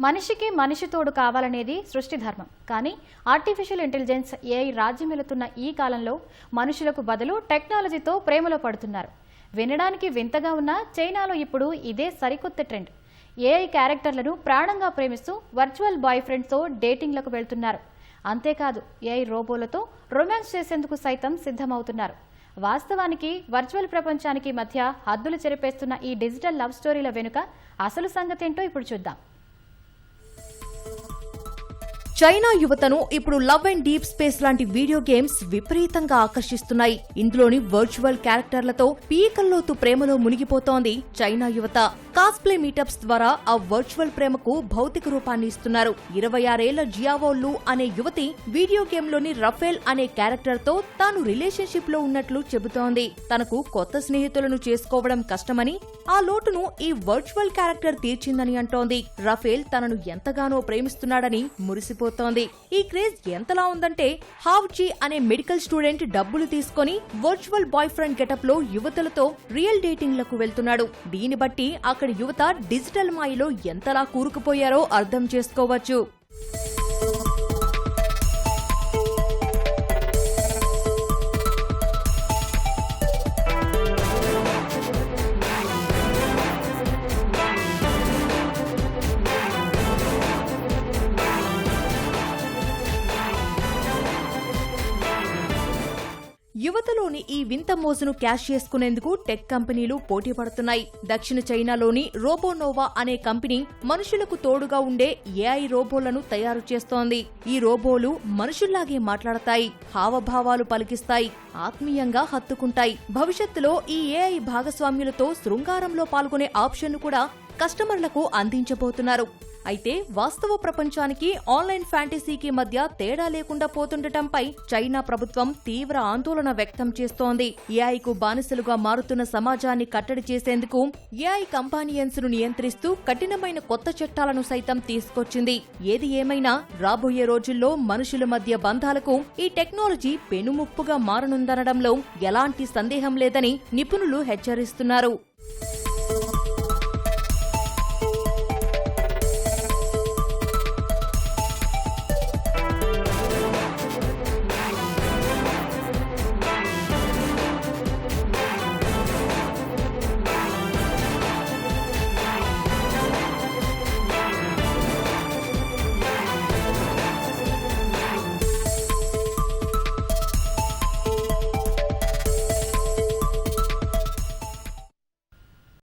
మనిషికి మనిషి తోడు కావాలనేది సృష్టి ధర్మం. కానీ ఆర్టిఫిషియల్ ఇంటెలిజెన్స్ ఏఐ రాజ్యమేలుతున్న ఈ కాలంలో మనుషులకు బదులు టెక్నాలజీతో ప్రేమలో పడుతున్నారు. వినడానికి వింతగా ఉన్న చైనాలో ఇప్పుడు ఇదే సరికొత్త ట్రెండ్. ఏఐ క్యారెక్టర్లను ప్రాణంగా ప్రేమిస్తూ వర్చువల్ బాయ్ ఫ్రెండ్స్తో డేటింగ్లకు వెళ్తున్నారు. అంతేకాదు ఏఐ రోబోలతో రొమాన్స్ చేసేందుకు సైతం సిద్ధమవుతున్నారు. వాస్తవానికి వర్చువల్ ప్రపంచానికి మధ్య హద్దులు చెరిపేస్తున్న ఈ డిజిటల్ లవ్ స్టోరీల వెనుక అసలు సంగతేంటో ఇప్పుడు చూద్దాం. చైనా యువతను ఇప్పుడు లవ్ అండ్ డీప్ స్పేస్ లాంటి వీడియో గేమ్స్ విపరీతంగా ఆకర్షిస్తున్నాయి. ఇందులోని వర్చువల్ క్యారెక్టర్లతో పీకల్లోతు ప్రేమలో మునిగిపోతోంది చైనా యువత. కాస్ప్లే మీటప్స్ ద్వారా ఆ వర్చువల్ ప్రేమకు భౌతిక రూపాన్ని ఇస్తున్నారు. 26 ఏళ్ల జియావోలు అనే యువతి వీడియో గేమ్ లోని రఫేల్ అనే క్యారెక్టర్ తో తాను రిలేషన్షిప్ లో ఉన్నట్లు చెబుతోంది. తనకు కొత్త స్నేహితులను చేసుకోవడం కష్టమని, ఆ లోటును ఈ వర్చువల్ క్యారెక్టర్ తీర్చిందని అంటోంది. రఫేల్ తనను ఎంతగానో ప్రేమిస్తున్నాడని మురిసిపోతోంది. ఈ క్రేజ్ ఎంతలా ఉందంటే హావ్జీ అనే మెడికల్ స్టూడెంట్ డబ్బులు తీసుకుని వర్చువల్ బాయ్ ఫ్రెండ్ గెటప్ లో యువతులతో రియల్ డేటింగ్ లకు వెళ్తున్నాడు. దీన్ని బట్టి అక్కడ యువత డిజిటల్ మాయలో ఎంతలా కూరుకుపోయారో అర్థం చేసుకోవచ్చు. యువతలోని ఈ వింత మోజును క్యాష్ చేసుకునేందుకు టెక్ కంపెనీలు పోటీ పడుతున్నాయి. దక్షిణ చైనాలోని రోబోనోవా అనే కంపెనీ మనుషులకు తోడుగా ఉండే ఏఐ రోబోలను తయారు చేస్తోంది. ఈ రోబోలు మనుషుల్లాగే మాట్లాడతాయి, హావభావాలు పలికిస్తాయి, ఆత్మీయంగా హత్తుకుంటాయి. భవిష్యత్తులో ఈ ఏఐ భాగస్వామ్యులతో శృంగారంలో పాల్గొనే ఆప్షన్ కూడా కస్టమర్లకు అందించబోతున్నారు. అయితే వాస్తవ ప్రపంచానికి ఆన్లైన్ ఫ్యాంటసీకి మధ్య తేడా లేకుండా పోతుండటంపై చైనా ప్రభుత్వం తీవ్ర ఆందోళన వ్యక్తం చేస్తోంది. ఏఐకు బానిసలుగా మారుతున్న సమాజాన్ని కట్టడి చేసేందుకు ఏఐ కంపానియన్స్ ను నియంత్రిస్తూ కఠినమైన కొత్త చట్టాలను సైతం తీసుకొచ్చింది. ఏది ఏమైనా రాబోయే రోజుల్లో మనుషుల మధ్య బంధాలకు ఈ టెక్నాలజీ పెనుముప్పుగా మారనుందనడంలో ఎలాంటి సందేహం లేదని నిపుణులు హెచ్చరిస్తున్నారు.